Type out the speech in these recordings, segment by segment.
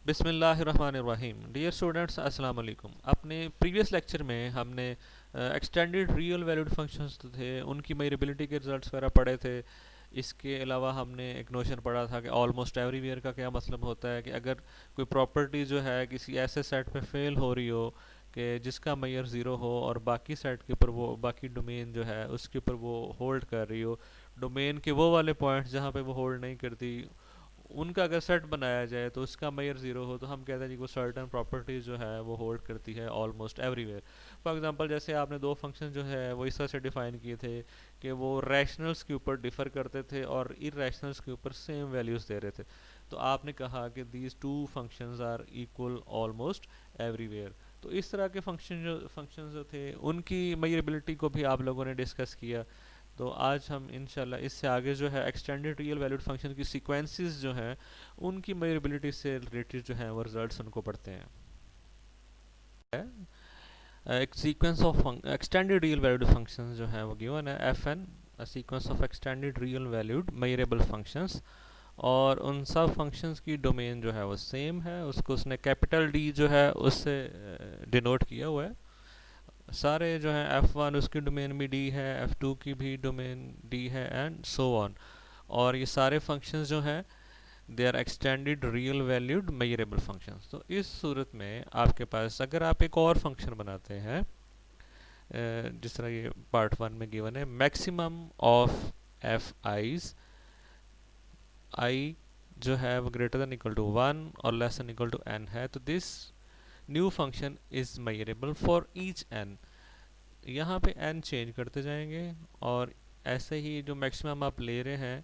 बिस्मिल्लाहिर्रहमानिर्रहीम। Dear students, अस्सलाम वालेकुम। अपने प्रीवियस लेक्चर में हमने एक्सटेंडेड रियल वैल्यूड फंक्शंस तो थे, उनकी मेजरेबिलिटी के रिजल्ट्स वगैरह पढ़े थे। इसके अलावा हमने एक नोशन पढ़ा था कि ऑलमोस्ट एवरीवेयर का क्या मतलब होता है कि अगर कोई प्रॉपर्टी जो है किसी ऐसे सेट पे फेल हो रही हो कि जिसका मैयर ज़ीरो हो और बाकी सेट के ऊपर वो बाकी डोमेन जो है उसके ऊपर वो होल्ड कर रही हो, डोमेन के वो वाले पॉइंट्स जहाँ पे वो होल्ड नहीं करती उनका अगर सेट बनाया जाए तो उसका मेयर ज़ीरो हो, तो हम कहते हैं कि वो सर्टन प्रॉपर्टीज़ जो है वो होल्ड करती है ऑलमोस्ट एवरीवेयर। फॉर एग्जांपल जैसे आपने दो फंक्शन जो है वो इस तरह से डिफाइन किए थे कि वो रैशनल्स के ऊपर डिफ़र करते थे और इरेशनल्स के ऊपर सेम वैल्यूज़ दे रहे थे। तो आपने कहा कि these two functions are equal almost everywhere. तो इस तरह के फंक्शन जो थे उनकी मेजरेबिलिटी को भी आप लोगों ने डिस्कस किया। तो आज हम इंशाल्लाह इससे आगे जो है एक्सटेंडेड रियल वैल्यूड फंक्शन की सीक्वेंसेस जो हैं उनकी मेजरेबिलिटी से रिलेटेड जो हैं वो रिजल्ट्स उनको पढ़ते हैं। एक sequence of extended real valued functions जो है वो गिवन है F N, sequence of extended real valued measurable functions, और उन सब फंक्शंस की डोमेन जो है वो सेम है, उसको उसने कैपिटल डी जो है उससे डिनोट किया हुआ है। सारे जो है F1 उसकी डोमेन भी डी है, F2 की भी डोमेन डी है, एंड सो ऑन। और ये सारे फंक्शंस जो हैं they are extended real valued measurable functions. तो इस सूरत में आपके पास अगर आप एक और फंक्शन बनाते हैं जिस तरह ये पार्ट वन में गिवन है, maximum of F i's, i जो है वो greater than equal to one और less than equal to n है, तो this new function is measurable for each n. यहाँ पे n चेंज करते जाएंगे और ऐसे ही जो मैक्सिमम आप ले रहे हैं,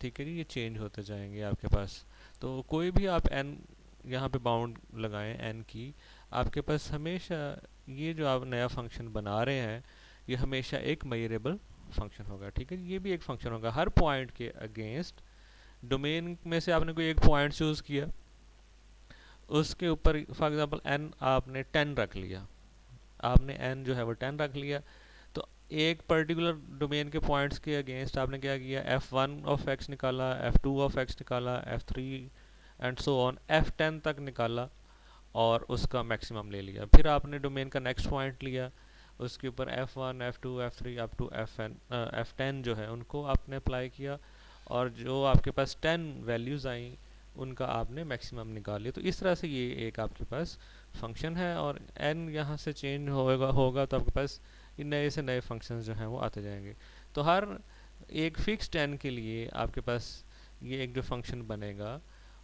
ठीक है जी, ये चेंज होते जाएंगे आपके पास। तो कोई भी आप n यहाँ पे बाउंड लगाएं n की, आपके पास हमेशा ये जो आप नया फंक्शन बना रहे हैं ये हमेशा एक मेजरेबल फंक्शन होगा। ठीक है, ये भी एक फंक्शन होगा हर पॉइंट के अगेंस्ट। डोमेन में से आपने कोई एक पॉइंट चूज़ किया, उसके ऊपर फॉर एग्जांपल n आपने 10 रख लिया, आपने n जो है वो 10 रख लिया, तो एक पर्टिकुलर डोमेन के पॉइंट्स के अगेंस्ट आपने क्या किया, f1 ऑफ x निकाला, f2 ऑफ x निकाला, f3 and so on f10 तक निकाला और उसका मैक्सिमम ले लिया। फिर आपने डोमेन का नेक्स्ट पॉइंट लिया, उसके ऊपर f1 f2 f3 up to f10 जो है उनको आपने अप्लाई किया, और जो आपके पास 10 वैल्यूज़ आई उनका आपने मैक्सिमम निकाल लिया। तो इस तरह से ये एक आपके पास फंक्शन है, और n यहाँ से चेंज होगा तो आपके पास ये नए से नए फंक्शंस जो हैं वो आते जाएंगे। तो हर एक फिक्स्ड n के लिए आपके पास ये एक जो फंक्शन बनेगा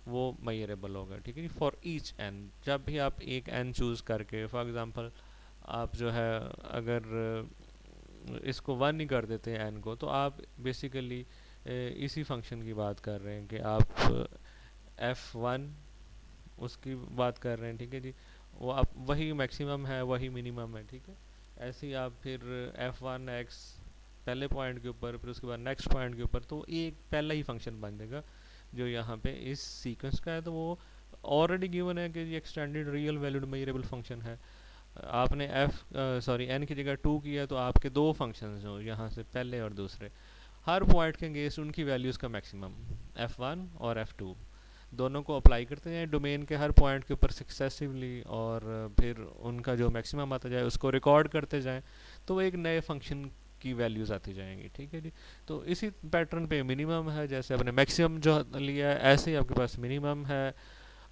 वो मेजरेबल होगा। ठीक है, फॉर ईच n, जब भी आप एक n चूज़ करके फॉर एग्जांपल आप जो है अगर इसको वन ही कर देते हैं n को, तो आप बेसिकली इसी फंक्शन की बात कर रहे हैं कि आप f1 उसकी बात कर रहे हैं। ठीक है जी, वो आप वही मैक्सिमम है वही मिनिमम है। ठीक है, ऐसे ही आप फिर f1x पहले पॉइंट के ऊपर, फिर उसके बाद नेक्स्ट पॉइंट के ऊपर, तो एक पहला ही फंक्शन बन जाएगा जो यहाँ पे इस सीक्वेंस का है। तो वो ऑलरेडी गिवन है कि ये extended real valued measurable function है। आपने n की जगह 2 किया तो आपके दो फंक्शंस हो यहाँ से, पहले और दूसरे, हर पॉइंट के अगेंस्ट उनकी वैल्यूज़ का मैक्सिमम f1 और f2 दोनों को अप्लाई करते हैं डोमेन के हर पॉइंट के ऊपर सक्सेसिवली, और फिर उनका जो मैक्सिमम आता जाए उसको रिकॉर्ड करते जाएं, तो वो एक नए फंक्शन की वैल्यूज़ आती जाएंगी। ठीक है जी, तो इसी पैटर्न पे मिनिमम है, जैसे आपने मैक्सिमम जो लिया है ऐसे ही आपके पास मिनिमम है।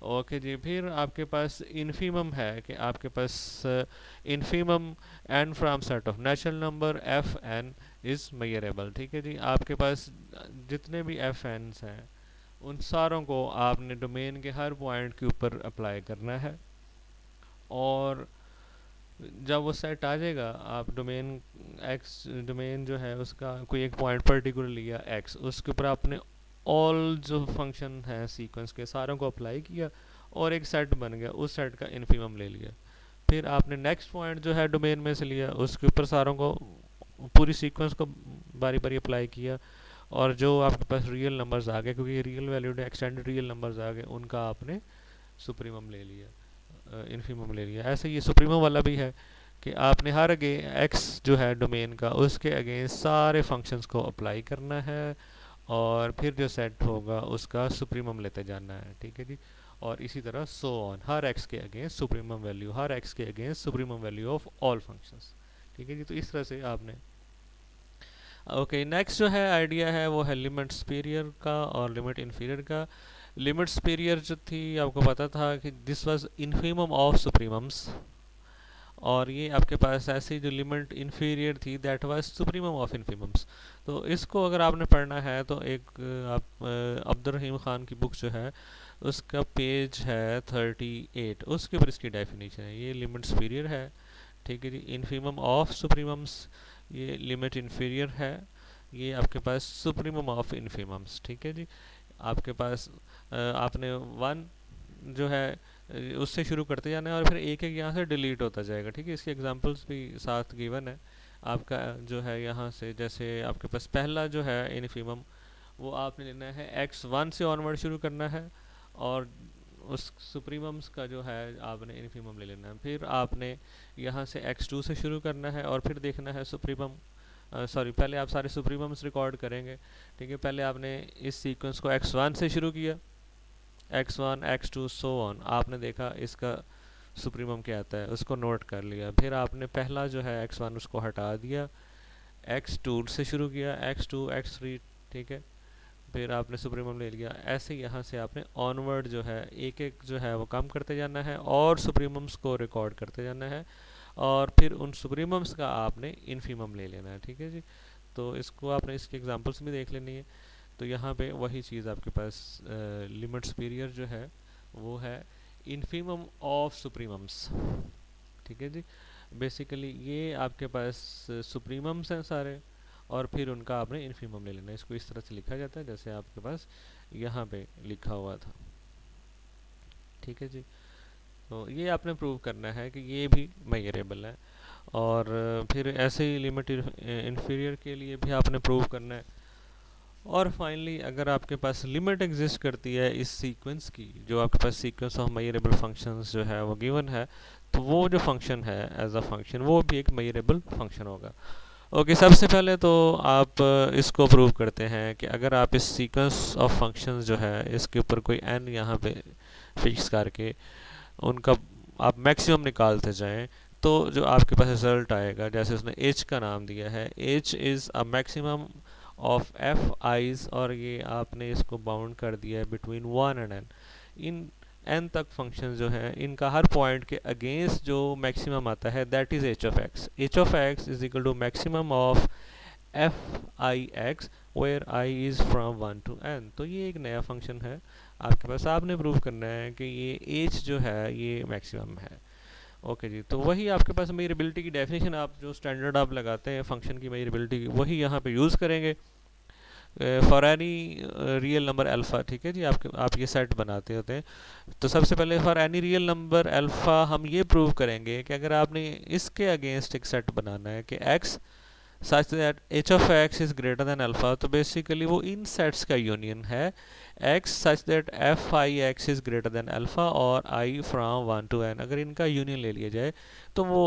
ओके जी, फिर आपके पास इन्फीमम है कि आपके पास infimum n from set of natural number f n is measurable. ठीक है जी, आपके पास जितने भी एफ एन्स हैं उन सारों को आपने डोमेन के हर पॉइंट के ऊपर अप्लाई करना है, और जब वो सेट आ जाएगा आप डोमेन एक्स, डोमेन जो है उसका कोई एक पॉइंट पर्टिकुलर लिया एक्स, उसके ऊपर आपने ऑल जो फंक्शन है सीक्वेंस के सारों को अप्लाई किया और एक सेट बन गया, उस सेट का इन्फीमम ले लिया। फिर आपने नेक्स्ट पॉइंट जो है डोमेन में से लिया, उसके ऊपर सारों को, पूरी सीक्वेंस को बारी बारी अप्लाई किया, और जो आपके पास रियल नंबर्स आ गए, क्योंकि real valued extended real numbers आ गए, उनका आपने सुप्रीमम ले लिया, इन्फीमम ले लिया। ऐसे ये सुप्रीमम वाला भी है कि आपने हर एक्स जो है डोमेन का उसके अगेंस्ट सारे फंक्शंस को अप्लाई करना है, और फिर जो सेट होगा उसका सुप्रीमम लेते जाना है, ठीक है जी। और इसी तरह सो ऑन, हर एक्स के अगेंस्ट सुप्रीमम वैल्यू, हर एक्स के against supremum value of all functions, ठीक है जी। तो इस तरह से आपने ओके नेक्स्ट जो है आइडिया है वो है लिमिट सुपीरियर का और लिमिट इन्फीरियर का। लिमिट सुपीरियर जो थी आपको पता था कि दिस वाज इन्फीमम ऑफ सुप्रीमम्स, और ये आपके पास ऐसी जो लिमिट इन्फीरियर थी दैट वाज सुप्रीमम ऑफ इन्फीमम्स। तो इसको अगर आपने पढ़ना है तो एक आप अब्दुल रहीम ख़ान की बुक जो है उसका पेज है 38, उसके ऊपर इसकी डेफिनेशन है। ये लिमिट सुपीरियर है, ठीक है जी। इन्फीमम ऑफ सुप्रीमम्स ये लिमिट इन्फीरियर है, ये आपके पास सुप्रीमम ऑफ इन्फीमम्स, ठीक है जी। आपके पास आपने वन जो है उससे शुरू करते जाना है और फिर एक एक यहाँ से डिलीट होता जाएगा, ठीक है। इसके एग्जांपल्स भी साथ गिवन है आपका जो है यहाँ से। जैसे आपके पास पहला जो है इन्फीमम वो आपने लेना है x1 से ऑनवर्ड शुरू करना है, और उस सुप्रीमम्स का जो है आपने इन्फीमम ले लेना है। फिर आपने यहाँ से x2 से शुरू करना है और फिर देखना है सुप्रीमम, सॉरी पहले आप सारे सुप्रीमम्स रिकॉर्ड करेंगे, ठीक है। पहले आपने इस सीक्वेंस को x1 से शुरू किया, x1 x2 सो ऑन, आपने देखा इसका सुप्रीमम क्या आता है उसको नोट कर लिया। फिर आपने पहला जो है x1 उसको हटा दिया, x2 से शुरू किया, x2 x3, ठीक है। फिर आपने सुप्रीमम ले लिया। ऐसे यहाँ से आपने ऑनवर्ड जो है एक एक जो है वो कम करते जाना है और सुप्रीमम्स को रिकॉर्ड करते जाना है, और फिर उन सुप्रीमम्स का आपने इन्फीमम ले लेना है, ठीक है जी। तो इसको आपने इसके एग्जांपल्स भी देख लेनी है। तो यहाँ पे वही चीज़ आपके पास लिमिट सुपीरियर जो है वो है इन्फीमम ऑफ सुप्रीमम्स, ठीक है जी। बेसिकली ये आपके पास सुप्रीमम्स हैं सारे, और फिर उनका आपने इन्फीमम ले लेना है। इसको इस तरह से लिखा जाता है जैसे आपके पास यहाँ पे लिखा हुआ था, ठीक है जी। तो ये आपने प्रूव करना है कि ये भी मेजरेबल है, और फिर ऐसे ही लिमिट इन्फीरियर के लिए भी आपने प्रूव करना है। और फाइनली अगर आपके पास लिमिट एग्जिस्ट करती है इस सीक्वेंस की, जो आपके पास सीक्वेंस ऑफ मेजरेबल फंक्शंस जो है वो गिवन है, तो वो जो फंक्शन है एज अ फंक्शन वो भी एक मेजरेबल फंक्शन होगा। ओके सबसे पहले तो आप इसको प्रूव करते हैं कि अगर आप इस सीक्वेंस ऑफ फंक्शंस जो है इसके ऊपर कोई एन यहाँ पे फिक्स करके उनका आप मैक्सिमम निकालते जाएं, तो जो आपके पास रिजल्ट आएगा, जैसे उसने h का नाम दिया है, h is a maximum of F I's, और ये आपने इसको बाउंड कर दिया है बिटवीन 1 एंड n। इन n तक फंक्शन जो हैं इनका हर पॉइंट के अगेंस्ट जो मैक्सिमम आता है that is h of x। h of x is equal to maximum of F I X where I is from 1 to n। तो ये एक नया फंक्शन है आपके पास, आपने प्रूव करना है कि ये h जो है ये मैक्सिमम है। ओके जी, तो वही आपके पास मेजरेबिलिटी की डेफिनेशन आप जो स्टैंडर्ड आप लगाते हैं फंक्शन की मेजरेबिलिटी की, वही यहाँ पे यूज़ करेंगे for any real number alpha, ठीक है जी। आप ये सेट बनाते होते हैं। तो सबसे पहले for any real number alpha हम ये प्रूव करेंगे कि अगर आपने इसके अगेंस्ट एक सेट बनाना है कि x such that h of x is greater than alpha, तो बेसिकली वो इन सेट्स का यूनियन है x such that f I x is greater than alpha और I from 1 to n, अगर इनका यूनियन ले लिया जाए तो वो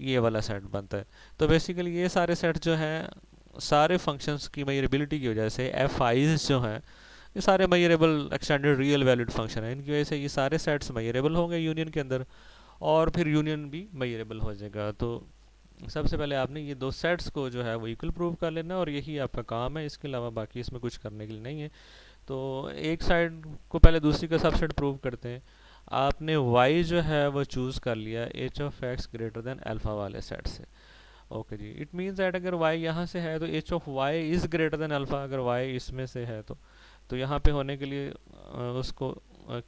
ये वाला सेट बनता है। तो बेसिकली ये सारे सेट जो हैं सारे फंक्शंस की मेजरेबिलिटी की वजह से एफ आईज जो हैं ये सारे measurable extended real valued function है, इनकी वजह से ये सारे सेट्स मेजरेबल होंगे यूनियन के अंदर, और फिर यूनियन भी मेजरेबल हो जाएगा। तो सबसे पहले आपने ये दो सेट्स को जो है वो इक्वल प्रूव कर लेना, और यही आपका काम है, इसके अलावा बाकी इसमें कुछ करने के लिए नहीं है। तो एक साइड को पहले दूसरी का सबसेट प्रूव करते हैं। आपने y जो है वो चूज़ कर लिया h of x greater than alpha वाले सेट से। ओके जी, इट मीन्स दैट अगर y यहाँ से है तो h of y is greater than alpha, अगर y इसमें से है तो यहाँ पे होने के लिए उसको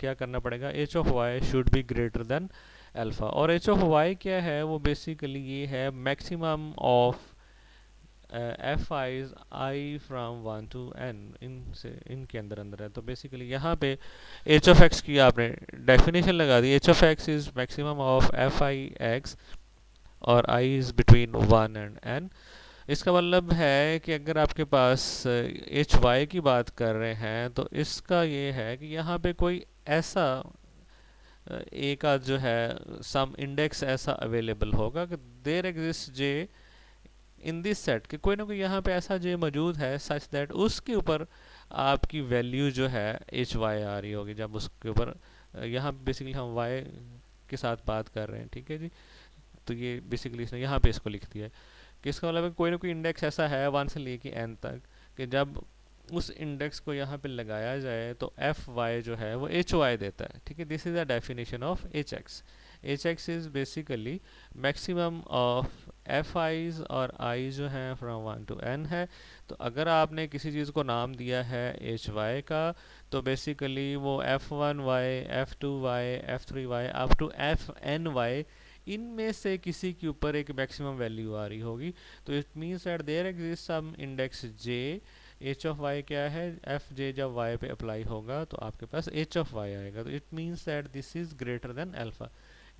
क्या करना पड़ेगा, h of y should be greater than alpha. और h ऑफ y क्या है, वो बेसिकली ये है maximum of F i's I from 1 to n, इनसे इनके अंदर है। तो बेसिकली यहाँ पे h ऑफ x की आपने डेफिनेशन लगा दी, h of x is maximum of F I x और i is between 1 and n। इसका मतलब है कि अगर आपके पास एच वाई की बात कर रहे हैं तो इसका ये है कि यहाँ पे कोई ऐसा एक आध जो है सम इंडेक्स ऐसा अवेलेबल होगा कि there exist j in this set, कि कोई ना कोई यहाँ पे ऐसा j मौजूद है सच दैट उसके ऊपर आपकी वैल्यू जो है एच वाई आ रही होगी जब उसके ऊपर यहाँ बेसिकली हम वाई के साथ बात कर रहे हैं, ठीक है जी। तो ये बेसिकली इसने यहाँ पे इसको लिख दिया है कि इसका मतलब है कोई ना कोई इंडेक्स ऐसा है 1 से लेके n तक कि जब उस इंडेक्स को यहाँ पे लगाया जाए तो एफ वाई जो है वो एच वाई देता है, ठीक है। This is the definition of H x. H x is basically maximum of F I's और आई जो है फ्रॉम 1 to n है। तो अगर आपने किसी चीज़ को नाम दिया है एच वाई का, तो बेसिकली वो F one Y, F two Y, F three Y up to F N Y, इनमें से किसी के ऊपर एक मैक्सिमम वैल्यू आ रही होगी। तो it means that there exist some index J, H of Y क्या है, एफ जे जब वाई पे अप्लाई होगा तो आपके पास एच ऑफ वाई आएगा। तो it means that this is greater than alpha,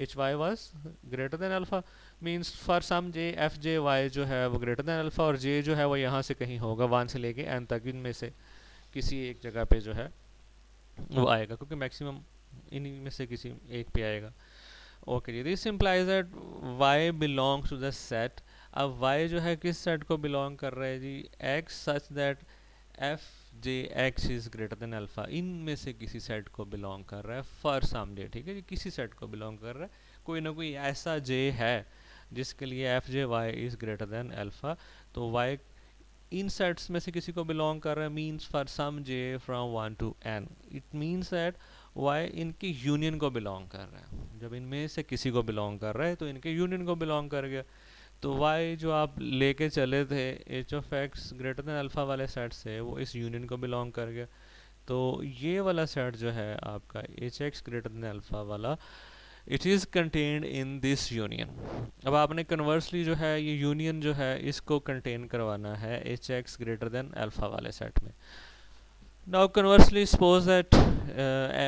H Y was greater than alpha, means for some J F J Y जो है वो ग्रेटर देन अल्फा, और जे जो है वो यहाँ से कहीं होगा 1 से लेके n तक, इनमें से किसी एक जगह पे जो है वो आएगा, क्योंकि मैक्सिमम इन्हीं में से किसी एक पे आएगा। ओके जी, this implies that y belongs to the set. अब y जो है किस सेट को बिलोंग कर रहा है जी, x सच that F J x is greater than alpha, इनमें से किसी सेट को बिलोंग कर रहा है फॉर सम जे, ठीक है जी। किसी सेट को बिलोंग कर रहा है, कोई ना कोई ऐसा जे है जिसके लिए F J Y is greater than alpha. तो y इन सेट्स में से किसी को बिलोंग कर रहा है, means for some J from 1 to n। It means that y इनके यूनियन को बिलोंग कर रहा है। जब इनमें से किसी को बिलोंग कर रहा है तो इनके यूनियन को बिलोंग कर गया। तो y जो आप लेके चले थे H of x greater than alpha वाले सेट से, वो इस यूनियन को बिलोंग कर गया। तो ये वाला सेट जो है आपका h x greater than alpha वाला, it is contained in this union. अब आपने कन्वर्सली जो है ये यूनियन जो है इसको कंटेन करवाना है H x greater than alpha वाले सेट में। Now conversely, suppose that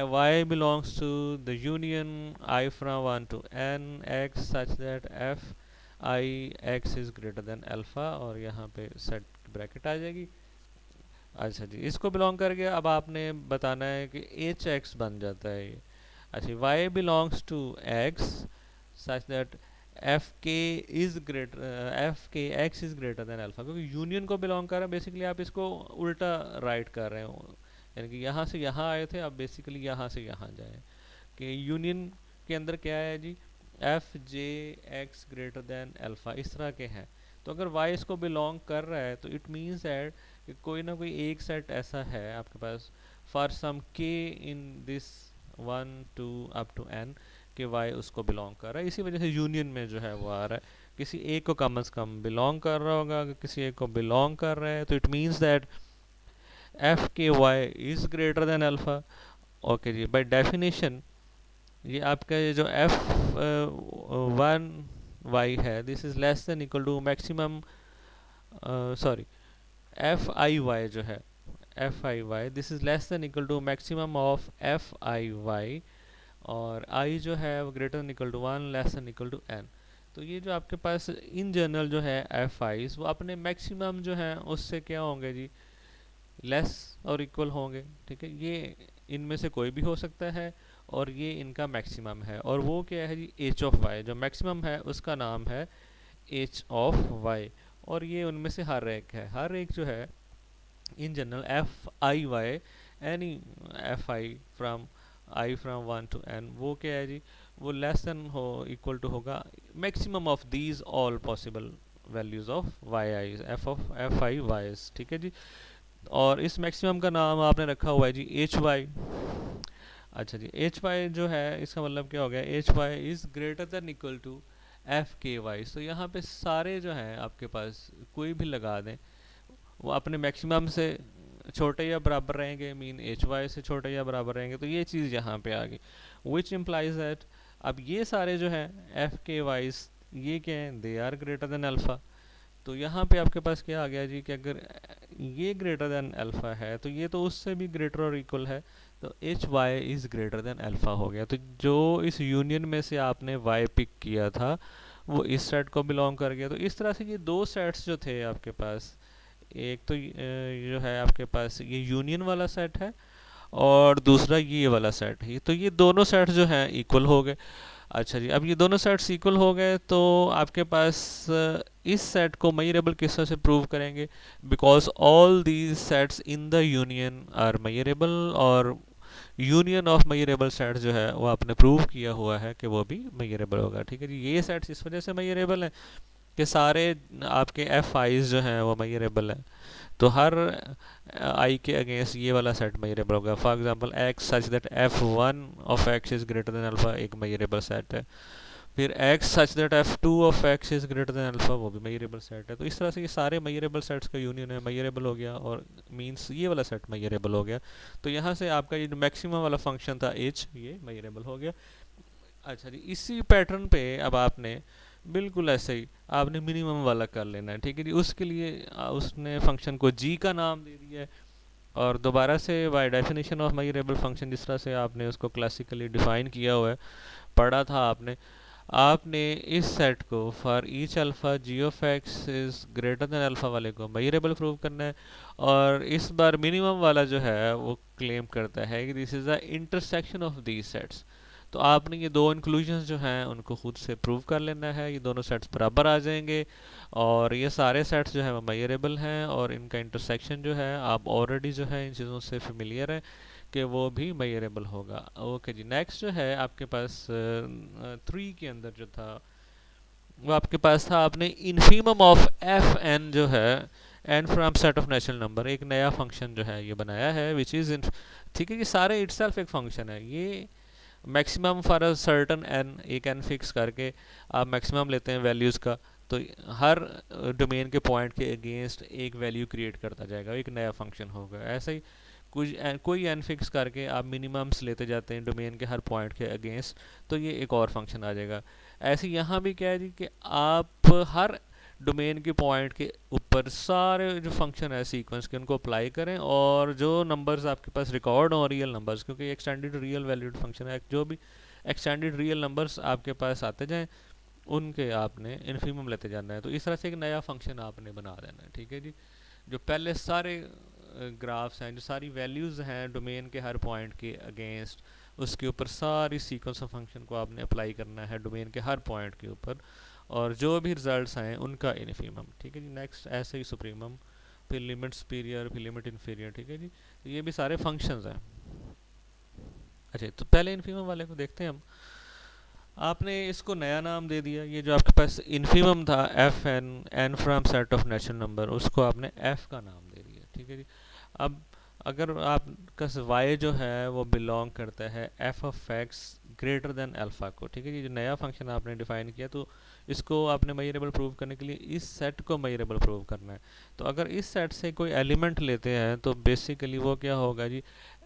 y belongs to the union I from 1 to n x such that f I x is greater than alpha, और यहाँ पे सेट ब्रैकेट आ जाएगी। अच्छा जी, इसको belong कर गया। अब आपने बताना है कि एच एक्स बन जाता है ये। अच्छा, y belongs to x such that F के इज ग्रेटर, एफ के x is greater than alpha, क्योंकि यूनियन को बिलोंग कर रहा है। बेसिकली आप इसको उल्टा राइट कर रहे हो, यानी कि यहाँ से यहाँ आए थे, अब बेसिकली यहाँ से यहाँ जाए कि यूनियन के अंदर क्या है जी, एफ जे एक्स ग्रेटर देन अल्फा, इस तरह के हैं। तो अगर y इसको बिलोंग कर रहा है तो इट मीन्स दैट कि कोई ना कोई एक सेट ऐसा है आपके पास for some k in this 1 to up to n कि y उसको बिलोंग कर रहा है। इसी वजह से यूनियन में जो है वो आ रहा है, किसी एक को कम से कम बिलोंग कर रहा होगा। अगर किसी एक को बिलोंग कर रहा है तो it means that f k y is greater than alpha. Okay जी, बाय डेफिनेशन ये आपका ये जो एफ वन वाई है, this is less than equal to maximum, sorry f i y जो है, f i y this is less than equal to maximum of F i y, और i जो है वो greater than equal to 1 less than equal to n। तो ये जो आपके पास इन जनरल जो है एफ आईज वो अपने मैक्सिमम जो है उससे क्या होंगे जी, लेस और इक्वल होंगे, ठीक है। ये इनमें से कोई भी हो सकता है और ये इनका मैक्सिमम है, और वो क्या है जी, एच ऑफ वाई जो मैक्सिमम है उसका नाम है एच ऑफ वाई, और ये उनमें से हर एक है। हर एक जो है in general f i y, any f i from i from 1 to n, वो क्या है जी, वो लेस देन हो इक्वल टू होगा maximum of these all possible values of y i's, f i y's, ठीक है जी। और इस मैक्सिमम का नाम आपने रखा हुआ है जी एच वाई। अच्छा जी, एच वाई जो है इसका मतलब क्या हो गया, h y is greater than equal to f k y. तो यहाँ पे सारे जो हैं आपके पास कोई भी लगा दें वो अपने मैक्सिमम से छोटे या बराबर रहेंगे, मीन एच वाई से छोटे या बराबर रहेंगे। तो ये चीज़ यहाँ पे आ गई, विच इम्प्लाइज दैट अब ये सारे जो हैं एफ के वाइज ये क्या हैं, they are greater than alpha. तो यहाँ पे आपके पास क्या आ गया जी कि अगर ये ग्रेटर देन अल्फ़ा है तो ये तो उससे भी ग्रेटर और इक्वल है, तो h y is greater than alpha हो गया। तो जो इस यूनियन में से आपने वाई पिक किया था वो इस सेट को बिलोंग कर गया। तो इस तरह से ये दो सेट्स जो थे आपके पास, एक तो जो है आपके पास ये यूनियन वाला सेट है और दूसरा ये वाला सेट है, तो ये दोनों सेट जो हैं इक्वल हो गए। अच्छा जी, अब ये दोनों सेट्स इक्वल हो गए तो आपके पास इस सेट को मेजरेबल किस तरह से प्रूव करेंगे? Because all these sets in the union are measurable, और यूनियन ऑफ मेजरेबल सेट जो है वो आपने प्रूव किया हुआ है कि वो भी मेजरेबल होगा। ठीक है जी, ये सेट्स इस वजह से मेजरेबल है कि सारे आपके एफ आईज जो हैं वो मेजरेबल हैं। तो हर आई के अगेंस्ट ये वाला सेट मेजरेबल होगा। For example x such that F one of x is greater than alpha एक मेजरेबल सेट है। फिर x such that F two of x is greater than alpha वो भी मेजरेबल सेट है। तो इस तरह से ये सारे मेजरेबल सेट्स का यूनियन है, मेजरेबल हो गया, और मींस ये वाला सेट मेजरेबल हो गया। तो यहाँ से आपका ये जो मैक्सिमम वाला फंक्शन था एच, ये मेजरेबल हो गया। अच्छा जी, इसी पैटर्न पे अब आपने बिल्कुल ऐसे ही आपने मिनिमम वाला कर लेना है। ठीक है जी, उसके लिए उसने फंक्शन को जी का नाम दे दिया है, और दोबारा से bye definition of measurable function जिस तरह से आपने उसको क्लासिकली डिफाइन किया हुआ है, पढ़ा था आपने, आपने इस सेट को for each alpha g of x is greater than alpha वाले को मेजरेबल प्रूव करना है। और इस बार मिनिमम वाला जो है वो क्लेम करता है कि this is the intersection of these sets. तो आपने ये दो इंक्लूजन्स जो हैं उनको खुद से प्रूव कर लेना है, ये दोनों सेट्स बराबर आ जाएंगे, और ये सारे सेट्स जो है वो मेजरेबल हैं, और इनका इंटरसेक्शन जो है आप ऑलरेडी जो है इन चीज़ों से फेमिलियर है कि वो भी मेजरेबल होगा। ओके जी, नेक्स्ट जो है आपके पास 3 के अंदर जो था वो आपके पास था, आपने इन्फीमम ऑफ एफ एन जो है n from set of natural number, एक नया फंक्शन जो है ये बनाया है विच इज़, ठीक है, ये सारे इटसेल्फ एक फंक्शन है। ये maximum for a certain n, एक एन फिक्स करके आप मैक्सिमम लेते हैं वैल्यूज़ का, तो हर डोमेन के पॉइंट के अगेंस्ट एक वैल्यू क्रिएट करता जाएगा, एक नया फंक्शन होगा। ऐसे ही कुछ कोई एन फिक्स करके आप मिनिमम्स लेते जाते हैं डोमेन के हर पॉइंट के अगेंस्ट, तो ये एक और फंक्शन आ जाएगा। ऐसे यहाँ भी क्या है जी कि आप हर डोमेन के पॉइंट के ऊपर सारे जो फंक्शन है सीक्वेंस के उनको अप्लाई करें, और जो नंबर्स आपके पास रिकॉर्ड हो रियल नंबर्स, क्योंकि एक्सटेंडेड रियल वैल्यूड फंक्शन है, जो भी एक्सटेंडेड रियल नंबर्स आपके पास आते जाएं उनके आपने इन्फीमम लेते जाना है। तो इस तरह से एक नया फंक्शन आपने बना देना है। ठीक है जी, जो पहले सारे ग्राफ्स हैं, जो सारी वैल्यूज़ हैं डोमेन के हर पॉइंट के अगेंस्ट, उसके ऊपर सारी सीक्वेंस ऑफ फंक्शन को आपने अप्लाई करना है डोमेन के हर पॉइंट के ऊपर, और जो भी रिजल्ट्स आए उनका इन्फीमम। ठीक है जी, नेक्स्ट ऐसे ही सुप्रीमम, फिर लिमिट सुपीरियर, फिर लिमिट इन्फीरियर। ठीक है जी, तो ये भी सारे फंक्शंस हैं। अच्छा, तो पहले इन्फीमम वाले को देखते हैं हम। आपने इसको नया नाम दे दिया, ये जो आपके पास इन्फीमम था f n, n from set of natural number, उसको आपने एफ का नाम दे दिया। ठीक है जी, अब अगर आपका y जो है वो बिलोंग करता है f of x greater than alpha को, ठीक है जी, जो नया फंक्शन आपने डिफाइन किया, तो इसको आपने मेजरेबल प्रूव करने के लिए इस सेट को मेजरेबल प्रूव करना है। तो अगर इस सेट से कोई एलिमेंट लेते हैं तो बेसिकली वो क्या होगा जी,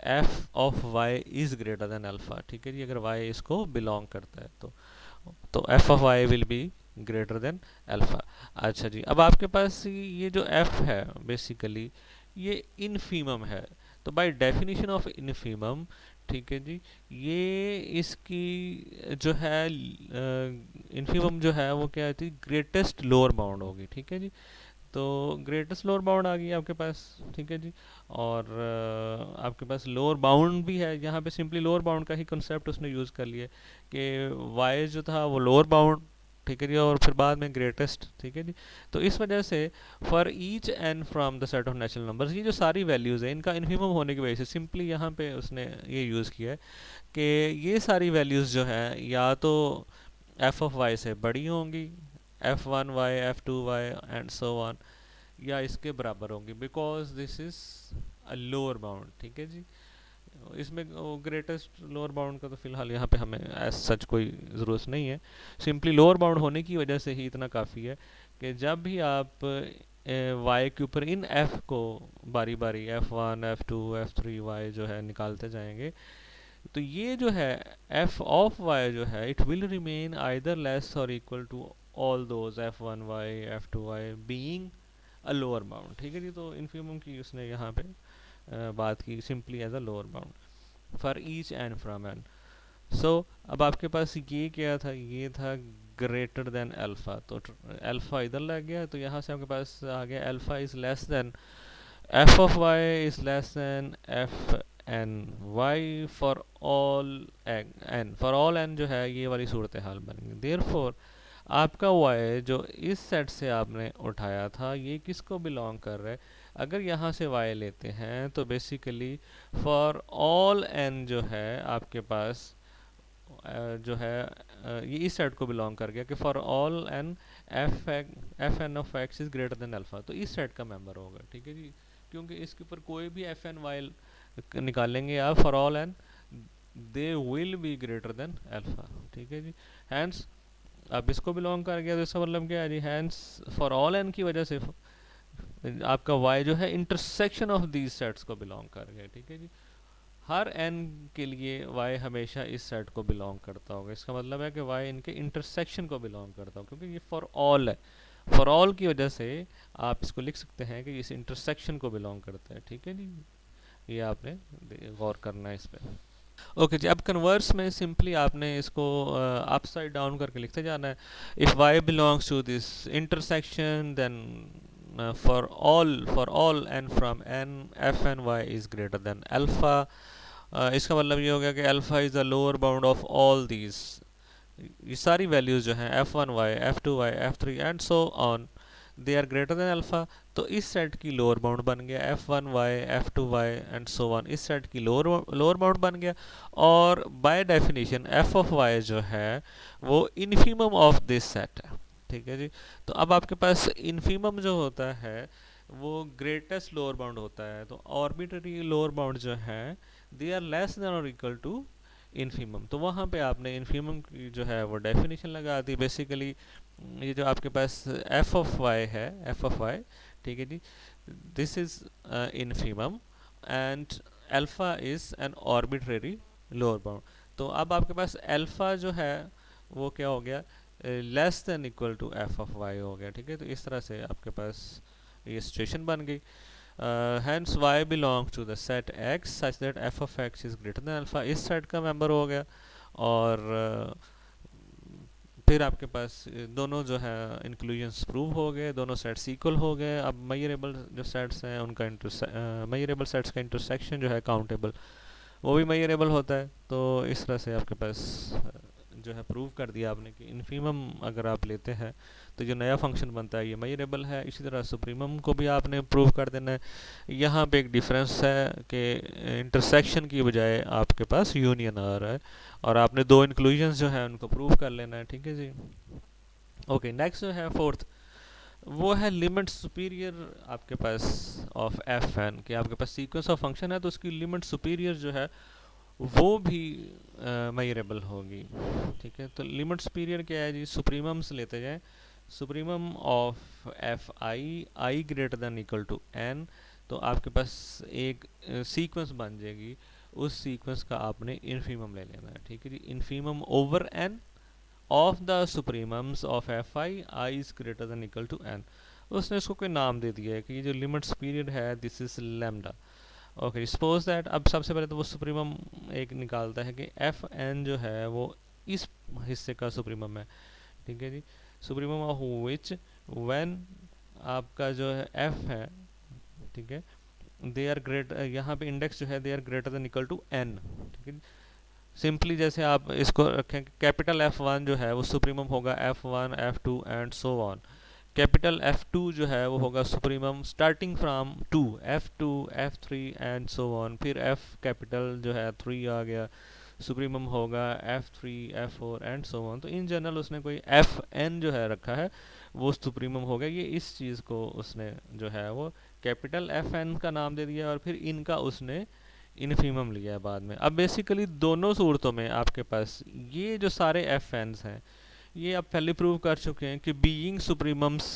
f of y is greater than alpha. ठीक है जी, अगर y इसको बिलोंग करता है तो f of y will be greater than alpha. अच्छा जी, अब आपके पास ये जो f है बेसिकली ये इनफीमम है, तो बाय डेफिनेशन ऑफ इनफीमम, ठीक है जी, ये इसकी जो है इनफीमम जो है वो क्या है, ग्रेटेस्ट लोअर बाउंड होगी। ठीक है जी, तो ग्रेटेस्ट लोअर बाउंड आ गई आपके पास। ठीक है जी, और आपके पास लोअर बाउंड भी है, यहाँ पे सिंपली लोअर बाउंड का ही कंसेप्ट उसने यूज़ कर लिया कि वाई जो था वो लोअर बाउंड, ठीक है जी, और फिर बाद में ग्रेटेस्ट। ठीक है जी, तो इस वजह से for each n from the set of natural numbers, ये जो सारी वैल्यूज़ है इनका इन्फीमम होने की वजह से सिंपली यहाँ पे उसने ये यूज़ किया है कि ये सारी वैल्यूज़ जो हैं या तो एफ ऑफ वाई से बड़ी होंगी, f one Y, F two y and so on, या इसके बराबर होंगी, because this is a lower bound. ठीक है जी, इसमें ग्रेटेस्ट लोअर बाउंड का तो फिलहाल यहाँ पे हमें एज सच कोई ज़रूरत नहीं है, सिंपली लोअर बाउंड होने की वजह से ही इतना काफ़ी है कि जब भी आप वाई के ऊपर इन एफ को बारी बारी f one, f two, f three, y जो है निकालते जाएंगे, तो ये जो है एफ ऑफ वाई जो है it will remain either less और equal to all those f one Y, F two y being a lower bound. ठीक है जी, तो इन्फीमम की उसने यहाँ पे बात की simply as a lower bound for each n from n. So अब आपके पास ये क्या था, ये था ग्रेटर देन अल्फा, तो अल्फा इधर लग गया, तो यहाँ से आपके पास आ गया alpha is less than f of y is less than f N y for all n, for all n जो है ये वाली सूरत हाल बन गई। देयरफॉर आपका y जो इस सेट से आपने उठाया था ये किसको बिलोंग कर रहा है? अगर यहाँ से y लेते हैं तो बेसिकली फॉर ऑल n जो है आपके पास जो है ये इस सेट को बिलोंग कर गया कि for all n f n of x is greater than alpha, तो इस सेट का मेंबर होगा। ठीक है जी, क्योंकि इसके ऊपर कोई भी एफ एन वाई निकालेंगे आप for all n, they will be greater than alpha. ठीक है जी, हैंस अब इसको बिलोंग कर गया तो इसका मतलब क्या है जी, हैंस फॉर ऑल एन की वजह से आपका y जो है इंटरसेक्शन ऑफ दीज सेट्स को बिलोंग कर गया। ठीक है जी, हर n के लिए y हमेशा इस सेट को बिलोंग करता होगा। इसका मतलब है कि y इनके इंटरसेक्शन को बिलोंग करता होगा, क्योंकि ये फॉर ऑल है। फॉर ऑल की वजह से आप इसको लिख सकते हैं कि इस इंटरसेक्शन को बिलोंग करता है। ठीक है जी, ये आपने गौर करना है इस पर। ओके जी, अब कन्वर्स में सिंपली आपने इसको अपसाइड डाउन करके लिखते जाना है। If y belongs to this intersection then for all n from n f and y is greater than alpha। इसका मतलब ये हो गया कि alpha is the lower bound of all these, ये सारी वैल्यूज जो हैं f1y f2y f3 and so on, they are greater than alpha. तो इस सेट की लोअर बाउंड बन गया f1y f2y and so on, इस सेट की लोअर बाउंड बन गया। और by definition f of y जो है वो इनफीमम ऑफ दिस सेट है। ठीक है जी, तो अब आपके पास इनफीमम जो होता है वो ग्रेटेस्ट लोअर बाउंड होता है। तो ऑर्बिटरी लोअर बाउंड जो है दे आर लेस देन और इक्वल टू इनफीमम, तो वहाँ पे आपने इनफीमम की जो है वो डेफिनेशन लगा दी। बेसिकली ये जो आपके पास एफ ऑफ वाई है, एफ ऑफ वाई, ठीक है जी, this is infimum and alpha is an arbitrary lower bound. तो अब आपके पास अल्फा जो है वो क्या हो गया, less than equal to f of y हो गया। ठीक है, तो इस तरह से आपके पास ये सिचुएशन बन गई। hence y belongs to the set x such that f of x is greater than alpha, इस सेट का मेंबर हो गया। और फिर आपके पास दोनों जो है इंक्लूजन्स प्रूव हो गए, दोनों सेट्स इक्वल हो गए। अब मेजरेबल जो सेट्स हैं उनका मेजरेबल सेट्स का इंटरसेक्शन जो है काउंटेबल वो भी मेजरेबल होता है। तो इस तरह से आपके पास जो है प्रूव कर दिया आपने कि इनफीमम अगर आप लेते हैं तो जो नया फंक्शन बनता है ये मेजरेबल है। इसी तरह सुप्रीमम को भी आपने प्रूव कर देना है। यहाँ पे एक डिफरेंस है कि इंटरसेक्शन की बजाय आपके पास यूनियन आ रहा है, और आपने दो इंक्लूजन्स जो है उनको प्रूव कर लेना है। ठीक है जी, ओके, नेक्स्ट जो है फोर्थ वो है लिमिट सुपीरियर आपके पास ऑफ एफ एन, कि आपके पास सीक्वेंस ऑफ फंक्शन है तो उसकी लिमिट सुपीरियर जो है वो भी मेजरेबल होगी। ठीक है, तो लिमिट सुपीरियर क्या है जी, सुप्रीमम्स लेते जाएं। Supremum of F i i greater than equal to n, तो आपके पास एक सीक्वेंस बन जाएगी, उस सीक्वेंस का आपने इनफीमम ले लेना है। ठीक है जी, infimum over n of the supremums of F i i is greater than equal to n. उसने इसको कोई नाम दे दिया है कि ये जो लिमिट सुपीरियर है this is lambda. Okay, suppose that अब सबसे पहले तो वो सुप्रीमम एक निकालता है कि एफ एन जो है वो इस हिस्से का सुप्रीमम है। ठीक है जी, सुप्रीमम ऑफ विच व्हेन आपका जो है एफ है, ठीक है, दे आर ग्रेट, यहाँ पे इंडेक्स जो है they are greater than equal to n. ठीक है, सिंपली जैसे आप इसको रखें, कैपिटल एफ वन जो है वो सुप्रीमम होगा F one f to and so on. Capital F2 जो है वो होगा supremum starting from 2, F2 F3 and so on. फिर F कैपिटल जो है 3 आ गया, सुप्रीमम होगा F3 F4 and so on. तो इन जनरल उसने कोई Fn जो है रखा है वो सुप्रीमम हो गया। ये इस चीज़ को उसने जो है वो कैपिटल Fn का नाम दे दिया और फिर इनका उसने इनफीमम लिया है बाद में। अब बेसिकली दोनों सूरतों में आपके पास ये जो सारे Fn's हैं ये आप पहले प्रूव कर चुके हैं कि बीइंग सुप्रीमम्स,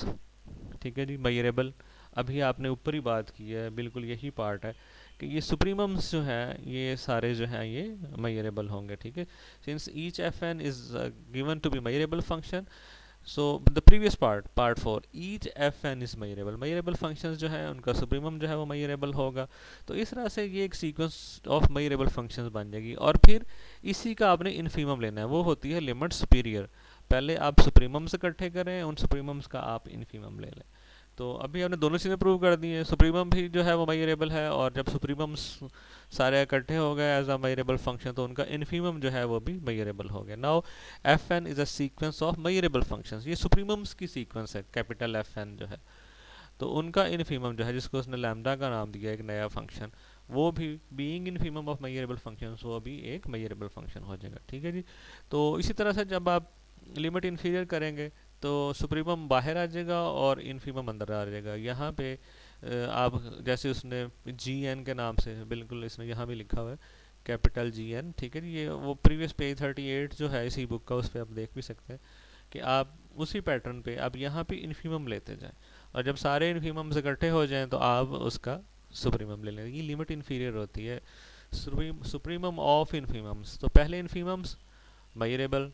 ठीक है जी, मेजरेबल। अभी आपने ऊपर ही बात की है, बिल्कुल यही पार्ट है कि ये सुप्रीमम्स जो हैं ये सारे जो हैं ये मेजरेबल होंगे। ठीक है, since each f n is given to be measurable function, so the previous part 4 each f n is measurable, measurable functions जो है उनका सुप्रीमम जो है वो मेजरेबल होगा। तो इस तरह से ये एक सीक्वेंस ऑफ मेजरेबल फंक्शंस बन जाएगी। और फिर इसी का आपने इनफीमम लेना है, वो होती है लिमिट सुपीरियर। पहले आप सुप्रीमम्स इकट्ठे करें, उन सुप्रीमम्स का आप इनफीमम ले लें। तो अभी हमने दोनों चीज़ें प्रूव कर दी हैं, सुप्रीमम भी जो है वो मेजरेबल है, और जब सुप्रीमम सारे इकट्ठे हो गए एज अ मेजरेबल फंक्शन तो उनका इन्फीमम जो है वो भी मेजरेबल हो गया। Now f n is a sequence of measurable functions, ये सुप्रीमम्स की सीक्वेंस है कैपिटल एफ एन जो है, तो उनका इन्फीमम जो है जिसको उसने लैम्डा का नाम दिया एक नया फंक्शन, वो भी being infimum of measurable functions वो भी एक मेजरेबल फंक्शन हो जाएगा। ठीक है जी। तो इसी तरह से जब आप लिमिट इन्फीरियर करेंगे तो सुप्रीमम बाहर आ जाएगा और इन्फीमम अंदर आ जाएगा। यहाँ पे आप जैसे उसने जी एन के नाम से, बिल्कुल इसने यहाँ भी लिखा हुआ है कैपिटल जी एन, ठीक है जी। ये वो प्रीवियस पेज 38 जो है इसी बुक का, उस पर आप देख भी सकते हैं कि आप उसी पैटर्न पे आप यहाँ पे इन्फीमम लेते जाएं, और जब सारे इन्फीमम्स इकट्ठे हो जाएं तो आप उसका सुप्रीमम ले लें। ये लिमिट इन्फीरियर होती है, सुप्रीमम ऑफ इन्फीमम्स। तो पहले इन्फीमम्स मेजरेबल,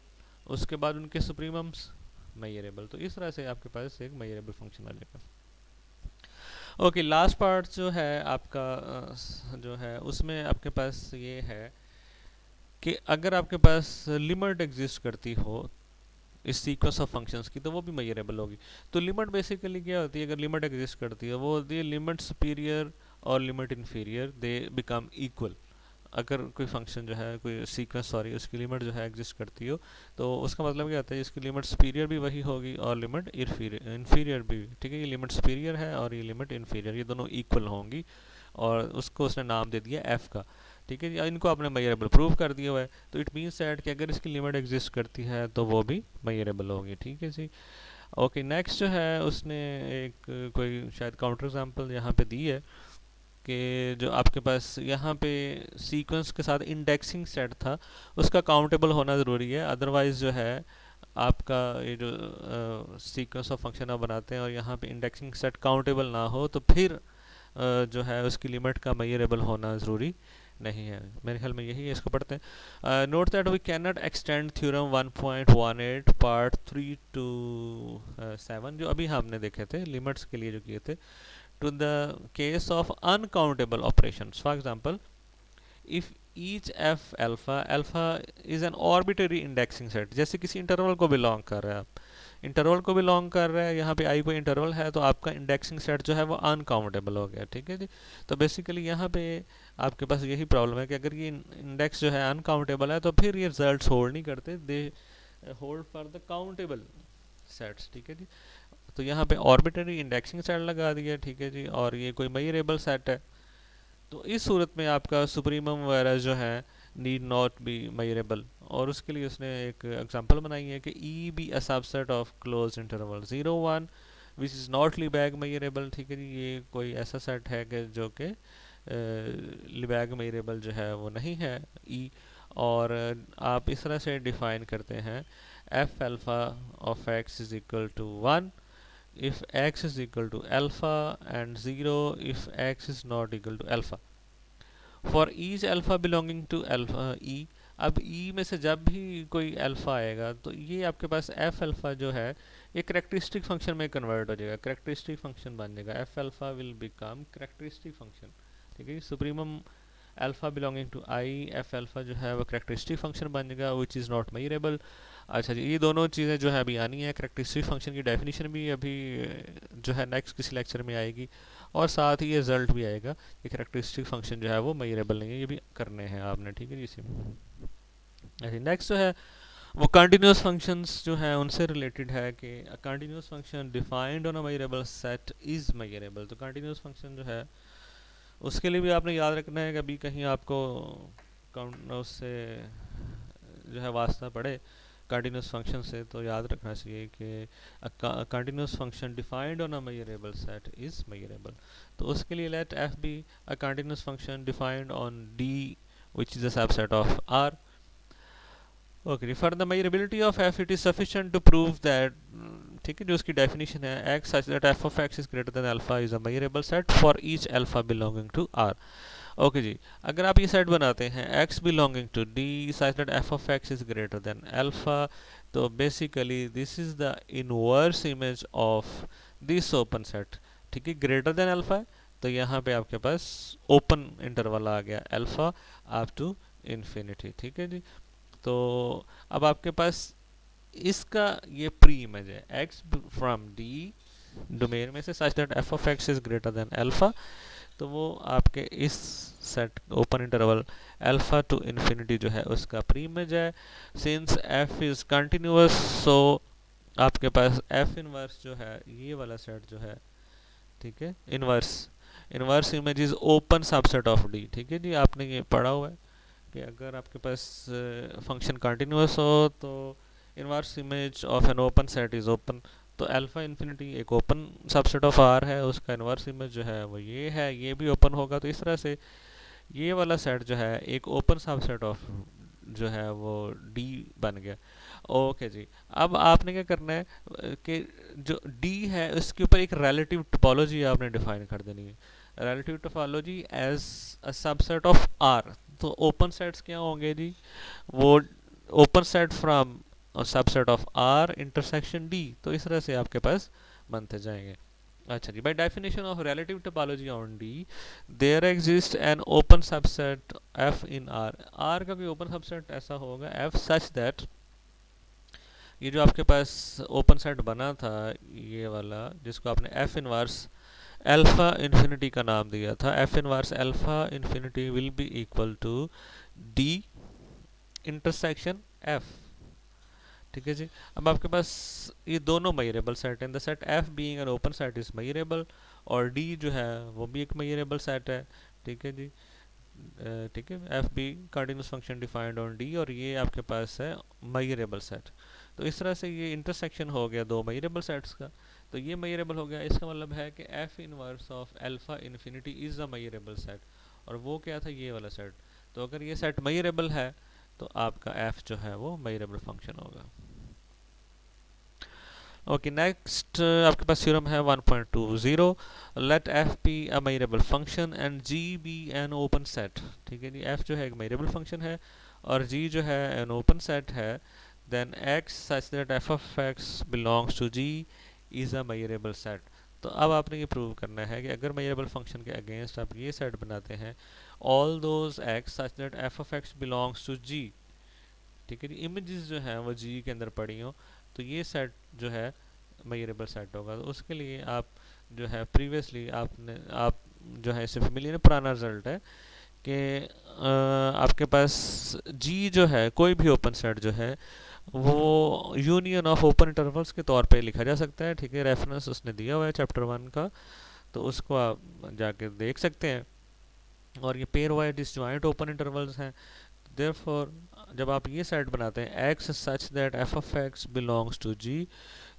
उसके बाद उनके सुप्रीमम्स मेजरेबल, तो इस तरह से आपके पास एक मेजरेबल फंक्शन आ जाएगा। ओके, लास्ट पार्ट जो है आपका जो है उसमें आपके पास ये है कि अगर आपके पास लिमिट एग्जिस्ट करती हो इस सीक्वेंस ऑफ फंक्शंस की तो वो भी मेजरेबल होगी। तो लिमिट बेसिकली क्या होती है, अगर लिमिट एग्जिस्ट करती है वो होती है लिमिट सुपीरियर और limit inferior they become equal. अगर कोई फंक्शन जो है, कोई सीक्वेंस सॉरी, उसकी लिमिट जो है एग्जिस्ट करती हो तो उसका मतलब क्या होता है, इसकी लिमिट सुपीरियर भी वही होगी और लिमिट इन्फीरियर भी। ठीक है, ये लिमिट सुपीरियर है और ये लिमिट इन्फीरियर, ये दोनों इक्वल होंगी, और उसको उसने नाम दे दिया एफ का। ठीक है जी, इनको आपने मेजरेबल प्रूव कर दिया हुआ है, तो इट मीन्स दैट कि अगर इसकी लिमिट एग्जिस्ट करती है तो वो भी मेजरेबल होगी। ठीक है जी। ओके, नेक्स्ट जो है उसने एक कोई शायद काउंटर एग्जांपल यहाँ पे दी है कि जो आपके पास यहाँ पे सीक्वेंस के साथ इंडेक्सिंग सेट था उसका काउंटेबल होना ज़रूरी है, अदरवाइज़ जो है आपका ये जो सीक्वेंस ऑफ फंक्शन आप बनाते हैं और यहाँ पे इंडेक्सिंग सेट काउंटेबल ना हो तो फिर जो है उसकी लिमिट का मेजरेबल होना ज़रूरी नहीं है। मेरे ख्याल में यही है, इसको पढ़ते हैं। Note that we can not extend theorem 1.18 part 3 to 7 जो अभी हमने देखे थे लिमिट्स के लिए जो किए थे, to the case of uncountable operations. For example, if each f alpha is an arbitrary indexing set, जैसे किसी इंटरवल को बिलोंग कर रहा है, आप इंटरवल को बिलोंग कर रहे हैं, यहाँ पे आई कोई इंटरवल है तो आपका इंडेक्सिंग सेट जो है वो अनकाउंटेबल हो गया। ठीक है जी। तो बेसिकली यहाँ पे आपके पास यही प्रॉब्लम है कि अगर ये इंडेक्स जो है अनकाउंटेबल है तो फिर ये रिजल्ट्स होल्ड नहीं करते, they hold for the countable sets. ठीक है जी। तो यहाँ पे आर्बिट्रेरी इंडेक्सिंग सेट लगा दिया। ठीक है जी, और ये कोई मेजरेबल सेट है, तो इस सूरत में आपका सुप्रीमम वगैरह जो है नीड नॉट बी मेजरेबल, और उसके लिए उसने एक एग्जांपल बनाई है कि e be a subset of close interval 0 1 which is not Lebesgue measurable. ठीक है जी, ये कोई ऐसा सेट है कि जो कि लिबैग मेजरेबल जो है वो नहीं है ई, और आप इस तरह से डिफाइन करते हैं f alpha of x is equal to 1 if x is equal to alpha and 0 if x is not equal to alpha for each alpha belonging to alpha e। अब e में से जब भी कोई अल्फा आएगा तो ये आपके पास f अल्फा जो है ये करेक्टरिस्टिक फंक्शन में कन्वर्ट हो जाएगा, करेक्टरिस्टिक फंक्शन बन जाएगा, f alpha will become characteristic function. ठीक है, supremum alpha belonging to i f alpha जो है वो करेक्टरिस्टिक फंक्शन बन जाएगा विच इज़ नॉट मेजरेबल। अच्छा जी, ये दोनों चीज़ें जो है अभी आनी है, करेक्टरिस्टिक फंक्शन की डेफिनेशन भी अभी जो है नेक्स्ट किसी लेक्चर में आएगी, और साथ ही ये रिजल्ट भी आएगा कि करेक्टरिस्टिक फंक्शन जो है वो मेजरेबल नहीं है, ये भी करने हैं आपने। ठीक है जी, इसी नेक्स्ट जो है वो कंटिन्यूस फंक्शंस जो है उनसे रिलेटेड है कि continuous function defined on a measurable set is measurable. तो कंटिन्यूस फंक्शन जो है उसके लिए भी आपने याद रखना है कि अभी कहीं आपको उससे जो है वास्ता पड़े कंटिन्यूस फंक्शन से, तो याद रखना चाहिए कि continuous function defined on a measurable set is measurable. तो उसके लिए let f be a continuous function defined on d which is a subset of R. Okay, for the measurability of f it is sufficient to prove that ठीक है जो उसकी definition है x such that f of x is greater than alpha is a measurable set for each alpha belonging to R. Okay जी, अगर आप ये set बनाते हैं x belonging to d such that f of x is greater than alpha, तो basically this is the inverse image of this open set. ठीक है, greater than alpha है तो यहाँ पे आपके पास ओपन इंटरवल आ गया अल्फा अप टू इन्फिनिटी। ठीक है जी, तो अब आपके पास इसका ये प्री इमेज है x फ्रॉम d डोमेन में से सच that f of x is greater than alpha, तो वो आपके इस set open interval alpha two infinity जो है उसका प्रीमेज है। सिंस एफ इज कंटिन्यूअस, सो आपके पास एफ इनवर्स जो है ये वाला सेट जो है, ठीक है, inverse inverse image is open subset of D. ठीक है जी, आपने ये पढ़ा हुआ है कि अगर आपके पास फंक्शन कंटिन्यूअस हो तो inverse image of N open set is open. तो अल्फा इन्फिनिटी एक ओपन सबसेट ऑफ आर है, उसका इनवर्स इमेज जो है वो ये है, ये भी ओपन होगा। तो इस तरह से ये वाला सेट जो है एक ओपन सबसेट ऑफ जो है वो डी बन गया। ओके जी, अब आपने क्या करना है कि जो डी है उसके ऊपर एक रिलेटिव टोपोलॉजी आपने डिफाइन कर देनी है। Relative topology as a subset of r. तो ओपन सेट्स क्या होंगे जी, वो open set from subset of r intersection d. तो इस तरह से आपके पास बनते जाएंगे। अच्छा जी, by definition of relative topology on d there exist an open subset f in r. R का कोई ओपन सबसेट ऐसा होगा एफ सच दैट ये जो आपके पास ओपन सेट बना था ये वाला, जिसको आपने एफ इनवर्स अल्फा इन्फिनिटी का नाम दिया था, f inverse alpha infinity will be equal to d intersection f. ठीक है जी, अब आपके पास ये दोनों मेजरेबल सेट हैं। The set f being an open set is measurable, और डी जो है वो भी एक मेजरेबल सेट है। ठीक है जी, ठीक है, f be continuous function defined on d, और ये आपके पास है मेजरेबल सेट। तो इस तरह से ये इंटरसेक्शन हो गया दो मेजरेबल सेट्स का। तो ये मेजरेबल हो गया, इसका मतलब है कि F inverse of alpha infinity is a measurable set, और वो क्या था, ये वाला सेट। तो अगर ये सेट मेजरेबल है तो आपका एफ जो है वो मेजरेबल फंक्शन होगा। ओके, नेक्स्ट आपके पास थ्योरम है 1.20, let f be a measurable function and g be an open set. ठीक है जी, एफ जो है एक मेजरेबल फंक्शन है और जी जो है एन ओपन सेट है, then x such that f of x belongs to g is a measurable set. तो अब आपने ये प्रूव करना है कि अगर मेजरेबल फंक्शन के अगेंस्ट आप ये सेट बनाते हैं, all those x such that f of x belongs to g. ठीक है जी, इमेजेस जो है वो जी के अंदर पड़ी हो, तो ये सेट जो है मेजरेबल सेट होगा। तो उसके लिए आप जो है प्रीवियसली आप जो है इससे फेमिलियर, पुराना रिजल्ट है कि आपके पास जी जो है कोई भी ओपन सेट जो है वो यूनियन ऑफ ओपन इंटरवल्स के तौर पे लिखा जा सकता है। ठीक है, रेफरेंस उसने दिया हुआ है चैप्टर 1 का, तो उसको आप जाके देख सकते हैं। और ये pairwise disjoint open intervals हैं। देयरफॉर जब आप ये सेट बनाते हैं x सच दैट f of x belongs to g,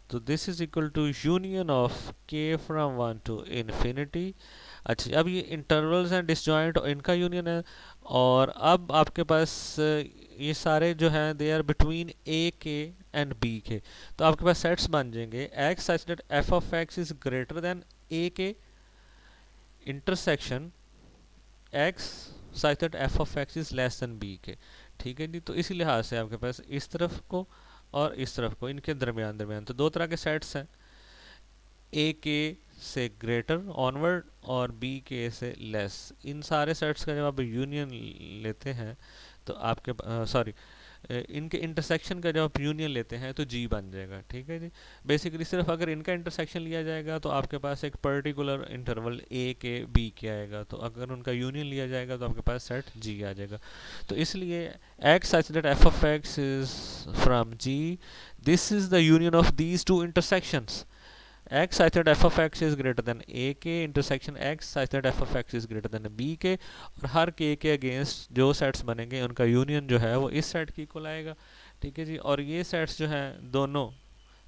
तो this is equal to union of k from 1 to infinity. अच्छा, अब ये इंटरवल्स हैं डिसजॉइंट, इनका यूनियन है। और अब आपके पास ये सारे जो हैं दे आर बिटवीन a के एंड b के। तो आपके पास सेट्स बन जाएंगे x सच दैट f of x is greater then a के इंटरसेक्शन x सच दैट f of x is less then b के। ठीक है जी, तो इसी लिहाज से आपके पास इस तरफ को और इस तरफ को, इनके दरमियान दरमियान तो दो तरह के सेट्स हैं, ए के से ग्रेटर ऑनवर्ड और बी के से लेस। इन सारे सेट्स का जब आप यूनियन लेते हैं तो आपके सॉरी इनके इंटरसेक्शन का जब आप यूनियन लेते हैं तो जी बन जाएगा। ठीक है जी, बेसिकली सिर्फ अगर इनका इंटरसेक्शन लिया जाएगा तो आपके पास एक पर्टिकुलर इंटरवल ए के बी के आएगा, तो अगर उनका यूनियन लिया जाएगा तो आपके पास सेट जी आ जाएगा। तो इसलिए x such that f of x is from g, this is the union of these two intersections. x such that f of x is greater than a के intersection x such that f of x is greater than b के, और हर k के against जो sets बनेंगे उनका union जो है वो इस सेट की इक्वल आएगा। ठीक है जी, और ये सेट्स जो हैं दोनों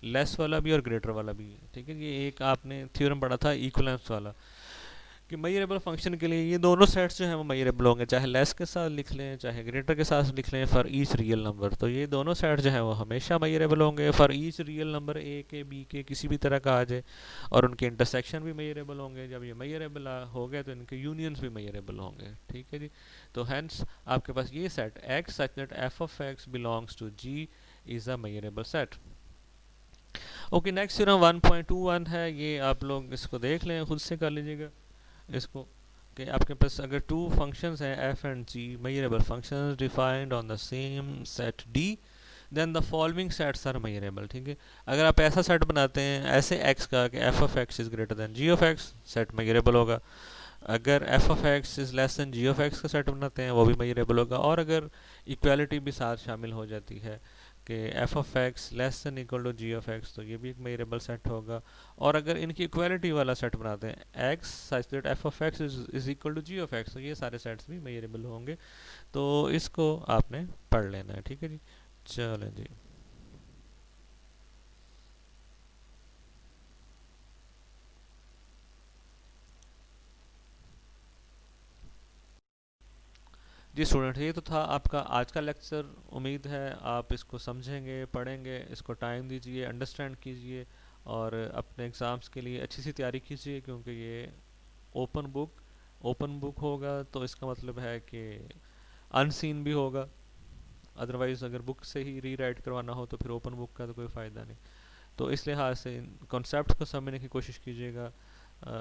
लेस वाला भी और ग्रेटर वाला भी। ठीक है, ये एक आपने थ्योरम पढ़ा था इक्वलेंस वाला कि मेजरेबल फंक्शन के लिए ये दोनों सेट्स जो हैं वो मेजरेबल होंगे, चाहे लेस के साथ लिख लें चाहे ग्रेटर के साथ लिख लें, फॉर ईच रियल नंबर। तो ये दोनों सेट्स जो हैं वो हमेशा मेजरेबल होंगे for each real number A के बी के किसी भी तरह का आ जाए, और उनके इंटरसेक्शन भी मेजरेबल होंगे। जब ये मेजरेबल हो गए तो इनके यूनियंस भी मेजरेबल होंगे। ठीक है जी, तो हेंस आपके पास ये set x such that f of x belongs to g is a measurable set. Okay, next theorem 1.21 है, ये आप लोग इसको देख लें, खुद से कर लीजिएगा इसको कि आपके पास अगर टू फंक्शंस हैं f and g, measurable functions defined on the same set d, then the following sets are measurable, ठीक है। अगर आप ऐसा सेट बनाते हैं ऐसे एक्स का कि f of x is greater than g of x, set measurable होगा। अगर f of x is less than g of x का सेट बनाते हैं वो भी मेजरेबल होगा। और अगर इक्वालिटी भी साथ शामिल हो जाती है कि f of x less than equal to g of x, तो ये भी एक मेजरेबल सेट होगा। और अगर इनकी इक्वालिटी वाला सेट बनाते हैं x such that f of x is equal to g of x, तो ये सारे सेट्स भी मेजरेबल होंगे। तो इसको आपने पढ़ लेना है, ठीक है जी। चलें जी। जी स्टूडेंट, ये तो था आपका आज का लेक्चर। उम्मीद है आप इसको समझेंगे, पढ़ेंगे, इसको टाइम दीजिए, अंडरस्टैंड कीजिए और अपने एग्ज़ाम्स के लिए अच्छी सी तैयारी कीजिए, क्योंकि ये ओपन बुक ओपन बुक होगा तो इसका मतलब है कि अनसीन भी होगा। अदरवाइज़ अगर बुक से ही रीराइट करवाना हो तो फिर ओपन बुक का तो कोई फ़ायदा नहीं। तो इस लिहाज से इन कॉन्सेप्ट को समझने की कोशिश कीजिएगा।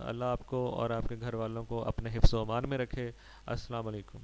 अल्लाह आपको और आपके घर वालों को अपने हिफ्ज़ व अमान में रखे। अस्सलाम वालेकुम।